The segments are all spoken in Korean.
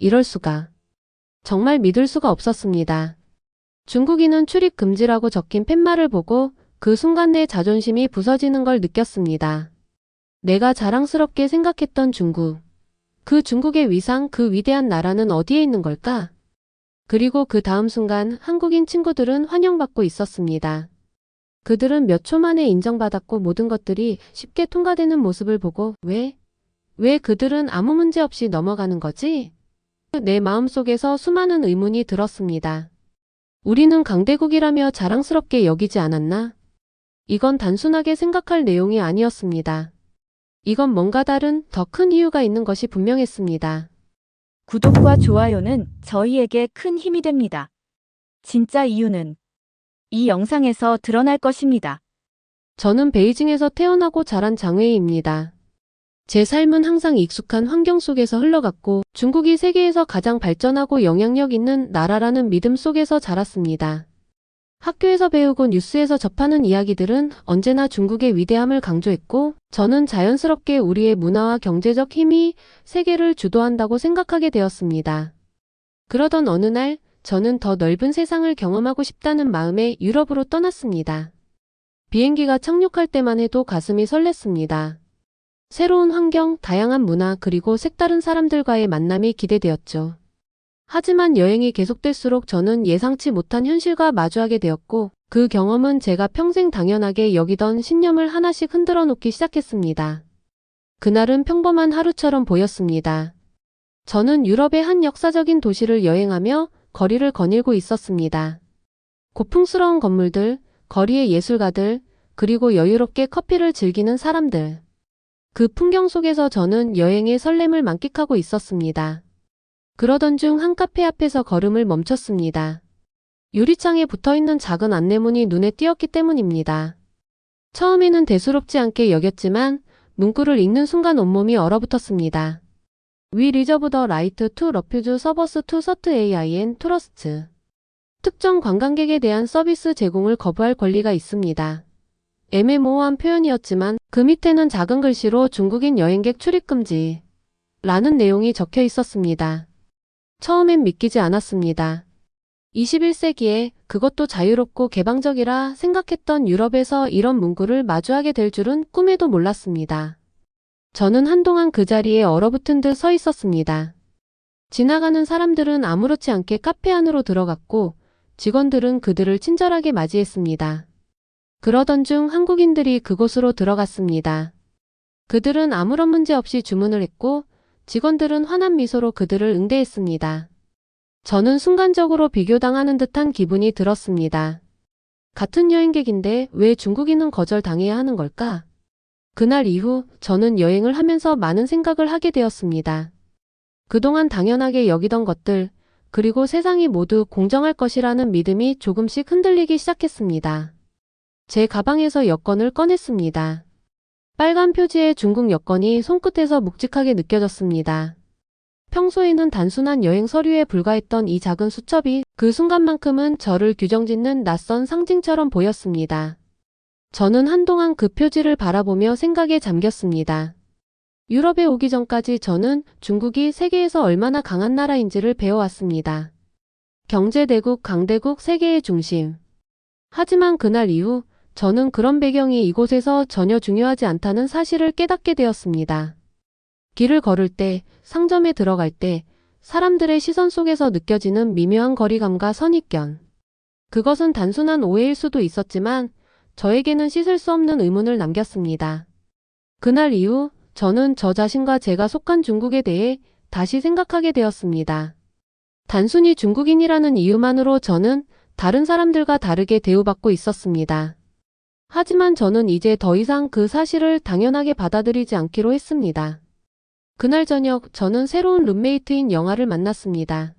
이럴 수가. 정말 믿을 수가 없었습니다. 중국인은 출입 금지라고 적힌 팻말을 보고 그 순간 내 자존심이 부서지는 걸 느꼈습니다. 내가 자랑스럽게 생각했던 중국. 그 중국의 위상, 그 위대한 나라는 어디에 있는 걸까? 그리고 그 다음 순간 한국인 친구들은 환영받고 있었습니다. 그들은 몇 초 만에 인정받았고 모든 것들이 쉽게 통과되는 모습을 보고 왜 그들은 아무 문제 없이 넘어가는 거지? 내 마음속에서 수많은 의문이 들었습니다. 우리는 강대국이라며 자랑스럽게 여기지 않았나? 이건 단순하게 생각할 내용이 아니었습니다. 이건 뭔가 다른 더 큰 이유가 있는 것이 분명했습니다. 구독과 좋아요는 저희에게 큰 힘이 됩니다. 진짜 이유는 이 영상에서 드러날 것입니다. 저는 베이징에서 태어나고 자란 장웨이입니다. 제 삶은 항상 익숙한 환경 속에서 흘러갔고 중국이 세계에서 가장 발전하고 영향력 있는 나라라는 믿음 속에서 자랐습니다. 학교에서 배우고 뉴스에서 접하는 이야기들은 언제나 중국의 위대함을 강조했고 저는 자연스럽게 우리의 문화와 경제적 힘이 세계를 주도한다고 생각하게 되었습니다. 그러던 어느 날 저는 더 넓은 세상을 경험하고 싶다는 마음에 유럽으로 떠났습니다. 비행기가 착륙할 때만 해도 가슴이 설렜습니다. 새로운 환경, 다양한 문화, 그리고 색다른 사람들과의 만남이 기대되었죠. 하지만 여행이 계속될수록 저는 예상치 못한 현실과 마주하게 되었고 그 경험은 제가 평생 당연하게 여기던 신념을 하나씩 흔들어 놓기 시작했습니다. 그날은 평범한 하루처럼 보였습니다. 저는 유럽의 한 역사적인 도시를 여행하며 거리를 거닐고 있었습니다. 고풍스러운 건물들, 거리의 예술가들, 그리고 여유롭게 커피를 즐기는 사람들. 그 풍경 속에서 저는 여행의 설렘을 만끽하고 있었습니다. 그러던 중 한 카페 앞에서 걸음을 멈췄습니다. 유리창에 붙어있는 작은 안내문이 눈에 띄었기 때문입니다. 처음에는 대수롭지 않게 여겼지만 문구를 읽는 순간 온몸이 얼어붙었습니다. We reserve the right to refuse service to certain AIN trusts. 특정 관광객에 대한 서비스 제공을 거부할 권리가 있습니다. 애매모호한 표현이었지만 그 밑에는 작은 글씨로 중국인 여행객 출입 금지 라는 내용이 적혀 있었습니다. 처음엔 믿기지 않았습니다. 21세기에 그것도 자유롭고 개방적이라 생각했던 유럽에서 이런 문구를 마주하게 될 줄은 꿈에도 몰랐습니다. 저는 한동안 그 자리에 얼어붙은 듯 서 있었습니다. 지나가는 사람들은 아무렇지 않게 카페 안으로 들어갔고 직원들은 그들을 친절하게 맞이했습니다. 그러던 중 한국인들이 그곳으로 들어갔습니다. 그들은 아무런 문제 없이 주문을 했고 직원들은 환한 미소로 그들을 응대했습니다. 저는 순간적으로 비교당하는 듯한 기분이 들었습니다. 같은 여행객인데 왜 중국인은 거절당해야 하는 걸까? 그날 이후 저는 여행을 하면서 많은 생각을 하게 되었습니다. 그동안 당연하게 여기던 것들, 그리고 세상이 모두 공정할 것이라는 믿음이 조금씩 흔들리기 시작했습니다. 제 가방에서 여권을 꺼냈습니다. 빨간 표지의 중국 여권이 손끝에서 묵직하게 느껴졌습니다. 평소에는 단순한 여행 서류에 불과했던 이 작은 수첩이 그 순간만큼은 저를 규정짓는 낯선 상징처럼 보였습니다. 저는 한동안 그 표지를 바라보며 생각에 잠겼습니다. 유럽에 오기 전까지 저는 중국이 세계에서 얼마나 강한 나라인지를 배워왔습니다. 경제대국, 강대국, 세계의 중심. 하지만 그날 이후 저는 그런 배경이 이곳에서 전혀 중요하지 않다는 사실을 깨닫게 되었습니다. 길을 걸을 때, 상점에 들어갈 때, 사람들의 시선 속에서 느껴지는 미묘한 거리감과 선입견. 그것은 단순한 오해일 수도 있었지만 저에게는 씻을 수 없는 의문을 남겼습니다. 그날 이후 저는 저 자신과 제가 속한 중국에 대해 다시 생각하게 되었습니다. 단순히 중국인이라는 이유만으로 저는 다른 사람들과 다르게 대우받고 있었습니다. 하지만 저는 이제 더 이상 그 사실을 당연하게 받아들이지 않기로 했습니다. 그날 저녁 저는 새로운 룸메이트인 영아를 만났습니다.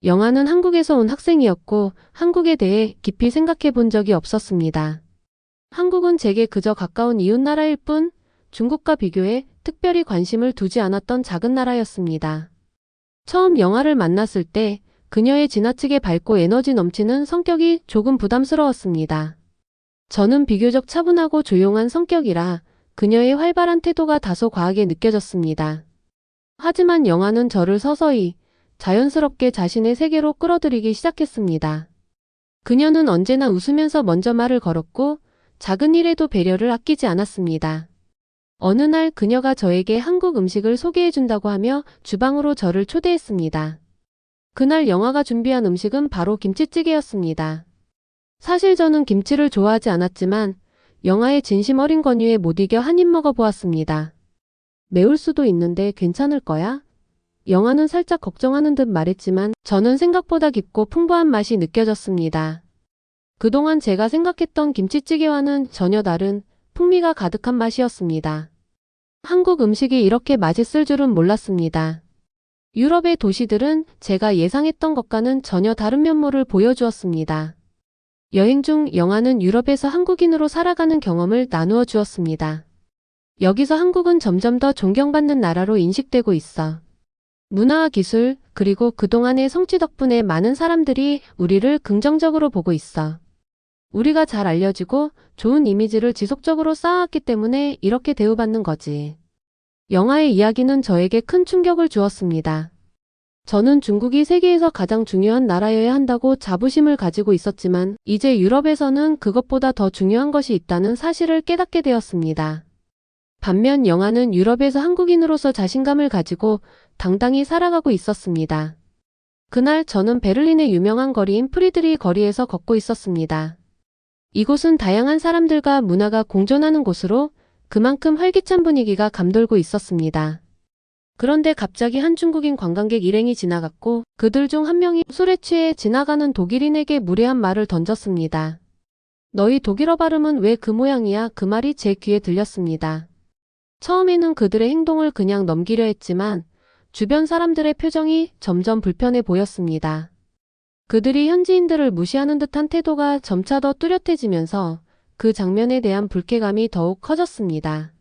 영아는 한국에서 온 학생이었고 한국에 대해 깊이 생각해 본 적이 없었습니다. 한국은 제게 그저 가까운 이웃나라일 뿐 중국과 비교해 특별히 관심을 두지 않았던 작은 나라였습니다. 처음 영아를 만났을 때 그녀의 지나치게 밝고 에너지 넘치는 성격이 조금 부담스러웠습니다. 저는 비교적 차분하고 조용한 성격이라 그녀의 활발한 태도가 다소 과하게 느껴졌습니다. 하지만 영아는 저를 서서히 자연스럽게 자신의 세계로 끌어들이기 시작했습니다. 그녀는 언제나 웃으면서 먼저 말을 걸었고 작은 일에도 배려를 아끼지 않았습니다. 어느 날 그녀가 저에게 한국 음식을 소개해준다고 하며 주방으로 저를 초대했습니다. 그날 영화가 준비한 음식은 바로 김치찌개였습니다. 사실 저는 김치를 좋아하지 않았지만 영화의 진심 어린 권유에 못 이겨 한 입 먹어보았습니다. 매울 수도 있는데 괜찮을 거야? 영화는 살짝 걱정하는 듯 말했지만 저는 생각보다 깊고 풍부한 맛이 느껴졌습니다. 그동안 제가 생각했던 김치찌개와는 전혀 다른 풍미가 가득한 맛이었습니다. 한국 음식이 이렇게 맛있을 줄은 몰랐습니다. 유럽의 도시들은 제가 예상했던 것과는 전혀 다른 면모를 보여주었습니다. 여행 중 영화는 유럽에서 한국인으로 살아가는 경험을 나누어 주었습니다. 여기서 한국은 점점 더 존경받는 나라로 인식되고 있어. 문화와 기술, 그리고 그동안의 성취 덕분에 많은 사람들이 우리를 긍정적으로 보고 있어. 우리가 잘 알려지고 좋은 이미지를 지속적으로 쌓아왔기 때문에 이렇게 대우받는 거지. 영화의 이야기는 저에게 큰 충격을 주었습니다. 저는 중국이 세계에서 가장 중요한 나라여야 한다고 자부심을 가지고 있었지만 이제 유럽에서는 그것보다 더 중요한 것이 있다는 사실을 깨닫게 되었습니다. 반면 영화는 유럽에서 한국인으로서 자신감을 가지고 당당히 살아가고 있었습니다. 그날 저는 베를린의 유명한 거리인 프리드리 거리에서 걷고 있었습니다. 이곳은 다양한 사람들과 문화가 공존하는 곳으로 그만큼 활기찬 분위기가 감돌고 있었습니다. 그런데 갑자기 한 중국인 관광객 일행이 지나갔고 그들 중 한 명이 술에 취해 지나가는 독일인에게 무례한 말을 던졌습니다. 너희 독일어 발음은 왜 그 모양이야? 그 말이 제 귀에 들렸습니다. 처음에는 그들의 행동을 그냥 넘기려 했지만 주변 사람들의 표정이 점점 불편해 보였습니다. 그들이 현지인들을 무시하는 듯한 태도가 점차 더 뚜렷해지면서 그 장면에 대한 불쾌감이 더욱 커졌습니다.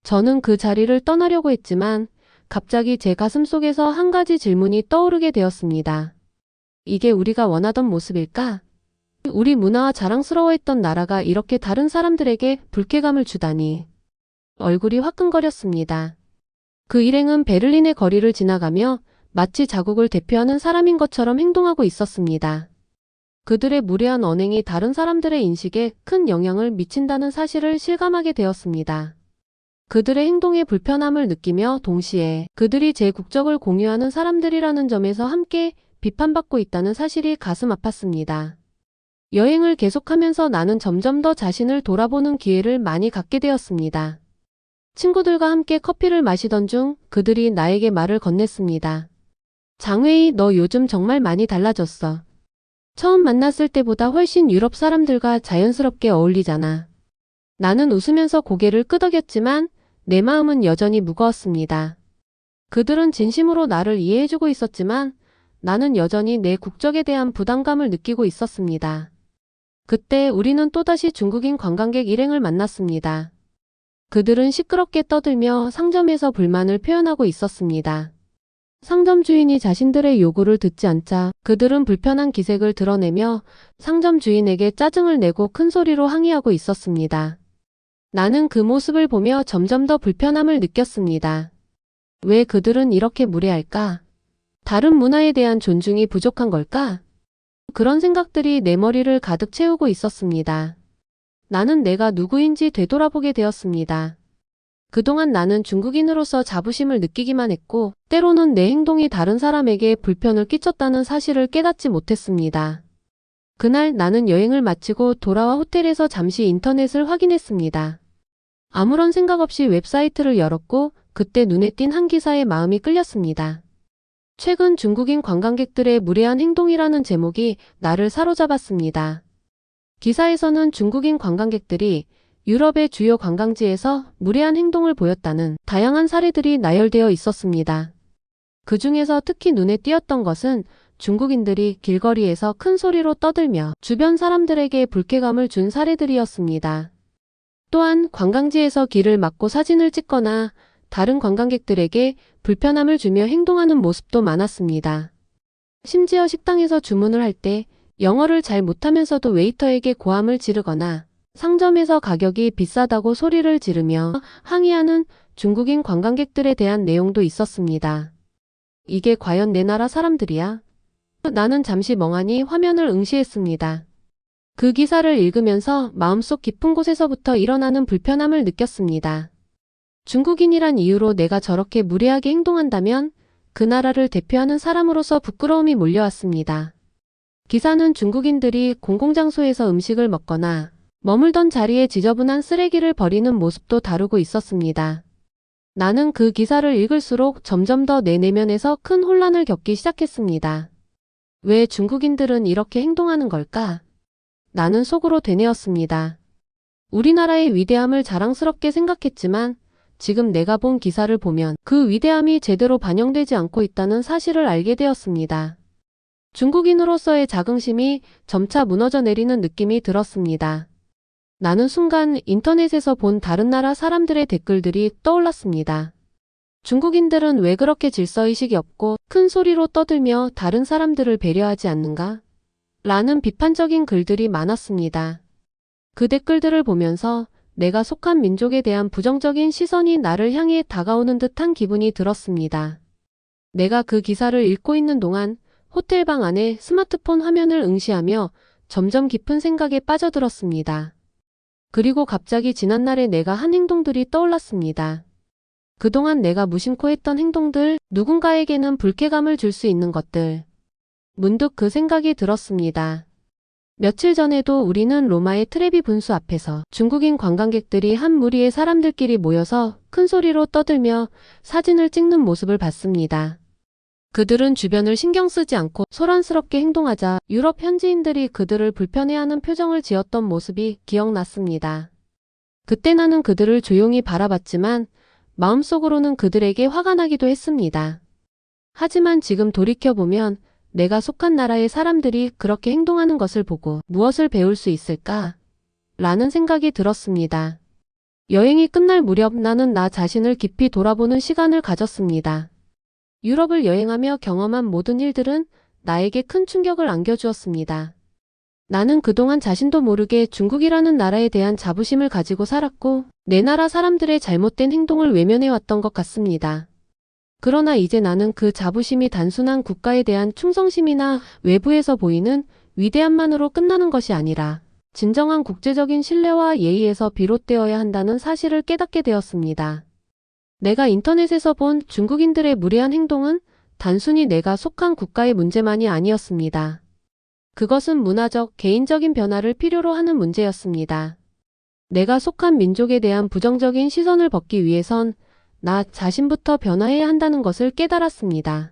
저는 그 자리를 떠나려고 했지만 갑자기 제 가슴 속에서 한 가지 질문이 떠오르게 되었습니다. 이게 우리가 원하던 모습일까? 우리 문화와 자랑스러워했던 나라가 이렇게 다른 사람들에게 불쾌감을 주다니. 얼굴이 화끈거렸습니다. 그 일행은 베를린의 거리를 지나가며 마치 자국을 대표하는 사람인 것처럼 행동하고 있었습니다. 그들의 무례한 언행이 다른 사람들의 인식에 큰 영향을 미친다는 사실을 실감하게 되었습니다. 그들의 행동에 불편함을 느끼며 동시에 그들이 제 국적을 공유하는 사람들이라는 점에서 함께 비판받고 있다는 사실이 가슴 아팠습니다. 여행을 계속하면서 나는 점점 더 자신을 돌아보는 기회를 많이 갖게 되었습니다. 친구들과 함께 커피를 마시던 중 그들이 나에게 말을 건넸습니다. 장웨이, 너 요즘 정말 많이 달라졌어. 처음 만났을 때보다 훨씬 유럽 사람들과 자연스럽게 어울리잖아. 나는 웃으면서 고개를 끄덕였지만 내 마음은 여전히 무거웠습니다. 그들은 진심으로 나를 이해해주고 있었지만 나는 여전히 내 국적에 대한 부담감을 느끼고 있었습니다. 그때 우리는 또다시 중국인 관광객 일행을 만났습니다. 그들은 시끄럽게 떠들며 상점에서 불만을 표현하고 있었습니다. 상점 주인이 자신들의 요구를 듣지 않자 그들은 불편한 기색을 드러내며 상점 주인에게 짜증을 내고 큰 소리로 항의하고 있었습니다. 나는 그 모습을 보며 점점 더 불편함을 느꼈습니다. 왜 그들은 이렇게 무례할까? 다른 문화에 대한 존중이 부족한 걸까? 그런 생각들이 내 머리를 가득 채우고 있었습니다. 나는 내가 누구인지 되돌아보게 되었습니다. 그동안 나는 중국인으로서 자부심을 느끼기만 했고 때로는 내 행동이 다른 사람에게 불편을 끼쳤다는 사실을 깨닫지 못했습니다. 그날 나는 여행을 마치고 돌아와 호텔에서 잠시 인터넷을 확인했습니다. 아무런 생각 없이 웹사이트를 열었고 그때 눈에 띈 한 기사에 마음이 끌렸습니다. 최근 중국인 관광객들의 무례한 행동이라는 제목이 나를 사로잡았습니다. 기사에서는 중국인 관광객들이 유럽의 주요 관광지에서 무례한 행동을 보였다는 다양한 사례들이 나열되어 있었습니다. 그 중에서 특히 눈에 띄었던 것은 중국인들이 길거리에서 큰 소리로 떠들며 주변 사람들에게 불쾌감을 준 사례들이었습니다. 또한 관광지에서 길을 막고 사진을 찍거나 다른 관광객들에게 불편함을 주며 행동하는 모습도 많았습니다. 심지어 식당에서 주문을 할 때 영어를 잘 못하면서도 웨이터에게 고함을 지르거나 상점에서 가격이 비싸다고 소리를 지르며 항의하는 중국인 관광객들에 대한 내용도 있었습니다. 이게 과연 내 나라 사람들이야? 나는 잠시 멍하니 화면을 응시했습니다. 그 기사를 읽으면서 마음속 깊은 곳에서부터 일어나는 불편함을 느꼈습니다. 중국인이란 이유로 내가 저렇게 무례하게 행동한다면 그 나라를 대표하는 사람으로서 부끄러움이 몰려왔습니다. 기사는 중국인들이 공공장소에서 음식을 먹거나 머물던 자리에 지저분한 쓰레기를 버리는 모습도 다루고 있었습니다. 나는 그 기사를 읽을수록 점점 더 내 내면에서 큰 혼란을 겪기 시작했습니다. 왜 중국인들은 이렇게 행동하는 걸까? 나는 속으로 되뇌었습니다. 우리나라의 위대함을 자랑스럽게 생각했지만 지금 내가 본 기사를 보면 그 위대함이 제대로 반영되지 않고 있다는 사실을 알게 되었습니다. 중국인으로서의 자긍심이 점차 무너져 내리는 느낌이 들었습니다. 나는 순간 인터넷에서 본 다른 나라 사람들의 댓글들이 떠올랐습니다. 중국인들은 왜 그렇게 질서의식이 없고 큰 소리로 떠들며 다른 사람들을 배려하지 않는가? 라는 비판적인 글들이 많았습니다. 그 댓글들을 보면서 내가 속한 민족에 대한 부정적인 시선이 나를 향해 다가오는 듯한 기분이 들었습니다. 내가 그 기사를 읽고 있는 동안 호텔방 안에 스마트폰 화면을 응시하며 점점 깊은 생각에 빠져들었습니다. 그리고 갑자기 지난날에 내가 한 행동들이 떠올랐습니다. 그동안 내가 무심코 했던 행동들, 누군가에게는 불쾌감을 줄 수 있는 것들. 문득 그 생각이 들었습니다. 며칠 전에도 우리는 로마의 트레비 분수 앞에서 중국인 관광객들이 한 무리의 사람들끼리 모여서 큰 소리로 떠들며 사진을 찍는 모습을 봤습니다. 그들은 주변을 신경 쓰지 않고 소란스럽게 행동하자 유럽 현지인들이 그들을 불편해하는 표정을 지었던 모습이 기억났습니다. 그때 나는 그들을 조용히 바라봤지만 마음속으로는 그들에게 화가 나기도 했습니다. 하지만 지금 돌이켜보면 내가 속한 나라의 사람들이 그렇게 행동하는 것을 보고 무엇을 배울 수 있을까? 라는 생각이 들었습니다. 여행이 끝날 무렵 나는 나 자신을 깊이 돌아보는 시간을 가졌습니다. 유럽을 여행하며 경험한 모든 일들은 나에게 큰 충격을 안겨주었습니다. 나는 그동안 자신도 모르게 중국이라는 나라에 대한 자부심을 가지고 살았고 내 나라 사람들의 잘못된 행동을 외면해왔던 것 같습니다. 그러나 이제 나는 그 자부심이 단순한 국가에 대한 충성심이나 외부에서 보이는 위대함만으로 끝나는 것이 아니라 진정한 국제적인 신뢰와 예의에서 비롯되어야 한다는 사실을 깨닫게 되었습니다. 내가 인터넷에서 본 중국인들의 무례한 행동은 단순히 내가 속한 국가의 문제만이 아니었습니다. 그것은 문화적, 개인적인 변화를 필요로 하는 문제였습니다. 내가 속한 민족에 대한 부정적인 시선을 벗기 위해선 나 자신부터 변화해야 한다는 것을 깨달았습니다.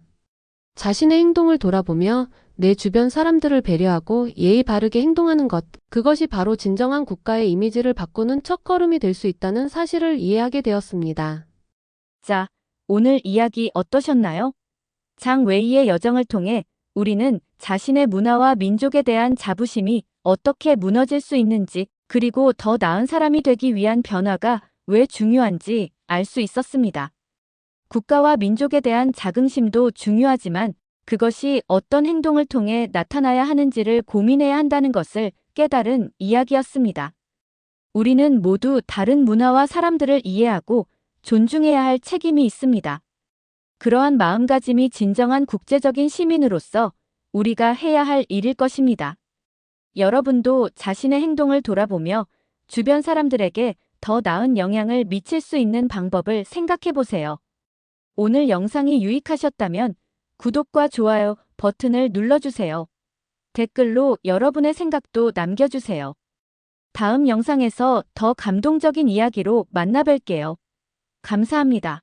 자신의 행동을 돌아보며 내 주변 사람들을 배려하고 예의 바르게 행동하는 것, 그것이 바로 진정한 국가의 이미지를 바꾸는 첫걸음이 될 수 있다는 사실을 이해하게 되었습니다. 자, 오늘 이야기 어떠셨나요? 장 웨이의 여정을 통해 우리는 자신의 문화와 민족에 대한 자부심이 어떻게 무너질 수 있는지, 그리고 더 나은 사람이 되기 위한 변화가 왜 중요한지 알 수 있었습니다. 국가와 민족에 대한 자긍심도 중요하지만 그것이 어떤 행동을 통해 나타나야 하는지를 고민해야 한다는 것을 깨달은 이야기였습니다. 우리는 모두 다른 문화와 사람들을 이해하고 존중해야 할 책임이 있습니다. 그러한 마음가짐이 진정한 국제적인 시민으로서 우리가 해야 할 일일 것입니다. 여러분도 자신의 행동을 돌아보며 주변 사람들에게 더 나은 영향을 미칠 수 있는 방법을 생각해 보세요. 오늘 영상이 유익하셨다면 구독과 좋아요 버튼을 눌러주세요. 댓글로 여러분의 생각도 남겨주세요. 다음 영상에서 더 감동적인 이야기로 만나 뵐게요. 감사합니다.